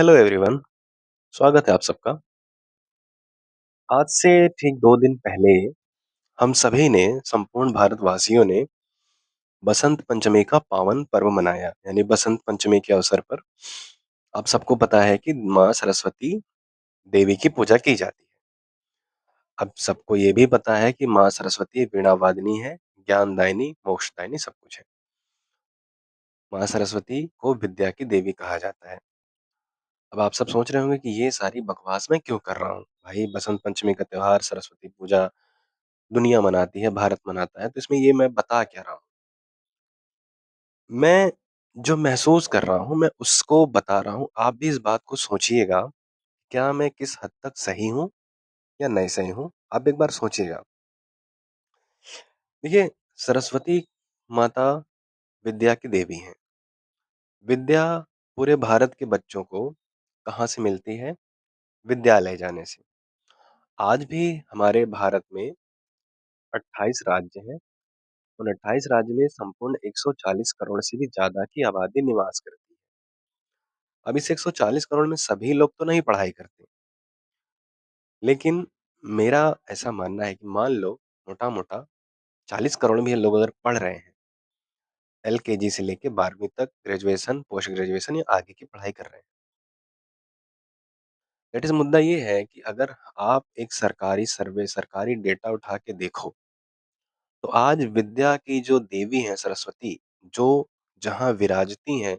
Hello everyone, स्वागत है आप सबका। आज से ठीक 2 दिन पहले हम सभी ने, संपूर्ण भारतवासियों ने बसंत पंचमी का पावन पर्व मनाया। यानी बसंत पंचमी के अवसर पर आप सबको पता है कि माँ सरस्वती देवी की पूजा की जाती है। अब सबको ये भी पता है कि माँ सरस्वती वीणा वादिनी है, ज्ञानदायिनी, मोक्षदायिनी सब कुछ है। माँ सरस्वती को विद्या की देवी कहा जाता है। अब आप सब सोच रहे होंगे कि ये सारी बकवास मैं क्यों कर रहा हूँ? भाई बसंत पंचमी का त्योहार, सरस्वती पूजा दुनिया मनाती है, भारत मनाता है, तो इसमें ये मैं बता क्या रहा हूँ? मैं जो महसूस कर रहा हूँ, मैं उसको बता रहा हूँ। आप भी इस बात को सोचिएगा, क्या मैं किस हद तक सही हूँ या नहीं सही हूँ? आप एक बार सोचिएगा। देखिए, सरस्वती माता विद्या की देवी हैं। विद्या पूरे भारत के बच्चों को कहाँ से मिलती है? विद्यालय जाने से। आज भी हमारे भारत में 28 राज्य हैं। उन 28 राज्य में संपूर्ण 140 करोड़ से भी ज़्यादा की आबादी निवास करती है। अब इस 140 करोड़ में सभी लोग तो नहीं पढ़ाई करते, लेकिन मेरा ऐसा मानना है कि मान लो मोटा-मोटा 40 करोड़ भी लोग अगर पढ़ रहे हैं, एलकेजी से लेके 12वीं तक ग्रेजुएशन, पोस्ट ग्रेजुएशन या आगे की पढ़ाई कर रहे हैं। दैट इज़ मुद्दा ये है कि अगर आप एक सरकारी सर्वे, सरकारी डेटा उठा के देखो, तो आज विद्या की जो देवी हैं सरस्वती, जो जहाँ विराजती हैं,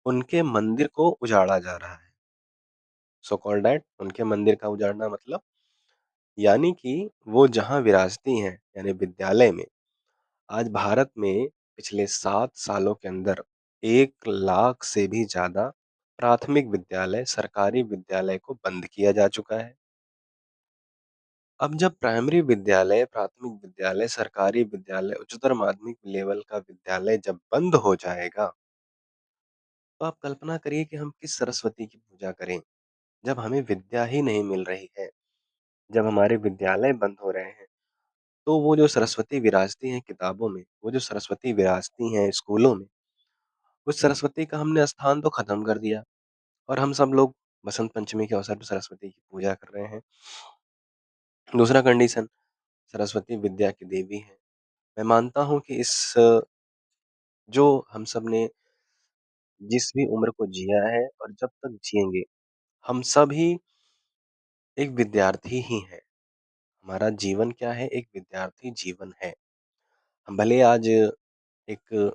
उनके मंदिर को उजाड़ा जा रहा है। सो कॉल्ड दैट उनके मंदिर का उजाड़ना मतलब यानी कि वो जहाँ विराजती हैं, यानी विद्यालय में, आज भारत में पिछले 7 सालों के अंदर 1 लाख से भी ज़्यादा प्राथमिक विद्यालय, सरकारी विद्यालय को बंद किया जा चुका है। अब जब प्राइमरी विद्यालय, प्राथमिक विद्यालय, सरकारी विद्यालय, उच्चतर माध्यमिक लेवल का विद्यालय जब बंद हो जाएगा, तो आप कल्पना करिए कि हम किस सरस्वती की पूजा करें, जब हमें विद्या ही नहीं मिल रही है, जब हमारे विद्यालय बंद हो रहे हैं। तो वो जो सरस्वती विराजती हैं किताबों में, वो जो सरस्वती विराजती हैं स्कूलों में, उस सरस्वती का हमने स्थान तो खत्म कर दिया और हम सब लोग बसंत पंचमी के अवसर पर सरस्वती की पूजा कर रहे हैं। दूसरा कंडीशन, सरस्वती विद्या की देवी हैं। मैं मानता हूँ कि इस जो हम सब ने जिस भी उम्र को जिया है और जब तक जिएँगे, हम सभी एक विद्यार्थी ही हैं। हमारा जीवन क्या है? एक विद्यार्थी जीवन है। हम भले आज एक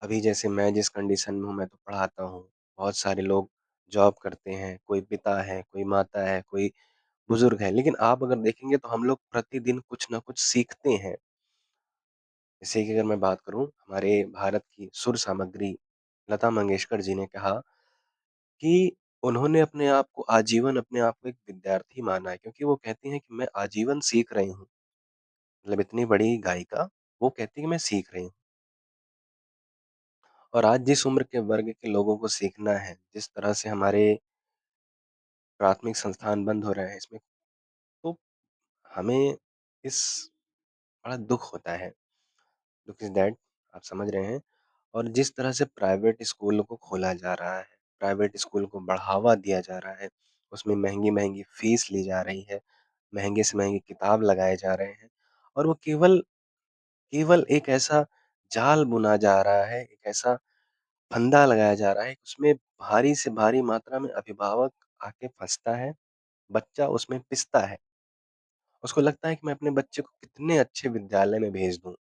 अभी जैसे मैं जिस कंडीशन में हूँ, मैं तो पढ़ाता हूँ। बहुत सारे लोग जॉब करते हैं, कोई पिता है, कोई माता है, कोई बुज़ुर्ग है। लेकिन आप अगर देखेंगे तो हम लोग प्रतिदिन कुछ न कुछ सीखते हैं। जैसे कि अगर मैं बात करूँ, हमारे भारत की सुर सामग्री लता मंगेशकर जी ने कहा कि उन्होंने अपने आप को आजीवन अपने आप को एक विद्यार्थी माना है, क्योंकि वो कहती हैं कि मैं आजीवन सीख रही हूँ। मतलब इतनी बड़ी गायिका, वो कहती है कि मैं सीख रही हूँ। और आज जिस उम्र के वर्ग के लोगों को सीखना है, जिस तरह से हमारे प्राथमिक संस्थान बंद हो रहे हैं इसमें, तो हमें इस बड़ा दुःख होता है। दुःख इज़ दैट आप समझ रहे हैं। और जिस तरह से प्राइवेट स्कूलों को खोला जा रहा है, प्राइवेट स्कूल को बढ़ावा दिया जा रहा है, उसमें महँगी-महँगी फ़ीस ली जा रही है, महँगे से महँगे किताब लगाए जा रहे हैं और वो केवल केवल एक ऐसा जाल बुना जा रहा है, एक ऐसा फंदा लगाया जा रहा है, उसमें भारी से भारी मात्रा में अभिभावक आके फँसता है, बच्चा उसमें पिसता है। उसको लगता है कि मैं अपने बच्चे को कितने अच्छे विद्यालय में भेज दूँ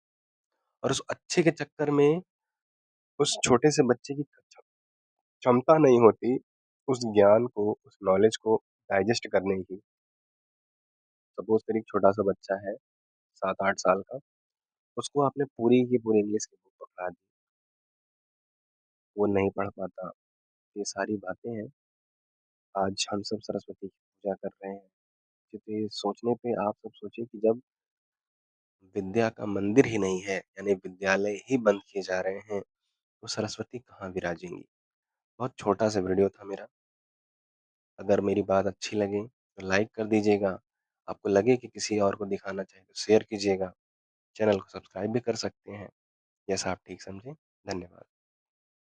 और उस अच्छे के चक्कर में उस छोटे से बच्चे की क्षमता नहीं होती, उस ज्ञान को, उस नॉलेज को डाइजेस्ट करने की। सपोज़ करिए एक छोटा-सा बच्चा है, 7-8 साल का, उसको आपने पूरी की पूरी इंग्लिश की बुक पकड़ा दी, वो नहीं पढ़ पाता। ये सारी बातें हैं, आज हम सब सरस्वती की पूजा कर रहे हैं। क्योंकि ये सोचने पे आप सब सोचिए कि जब विद्या का मंदिर ही नहीं है, यानी विद्यालय ही बंद किए जा रहे हैं, तो सरस्वती कहाँ विराजेंगी? बहुत छोटा-सा वीडियो था मेरा। अगर मेरी बात अच्छी लगे तो लाइक कर दीजिएगा। आपको लगे कि किसी और को दिखाना चाहिए तो शेयर कीजिएगा। चैनल को सब्सक्राइब भी कर सकते हैं। जैसा आप ठीक समझें। धन्यवाद।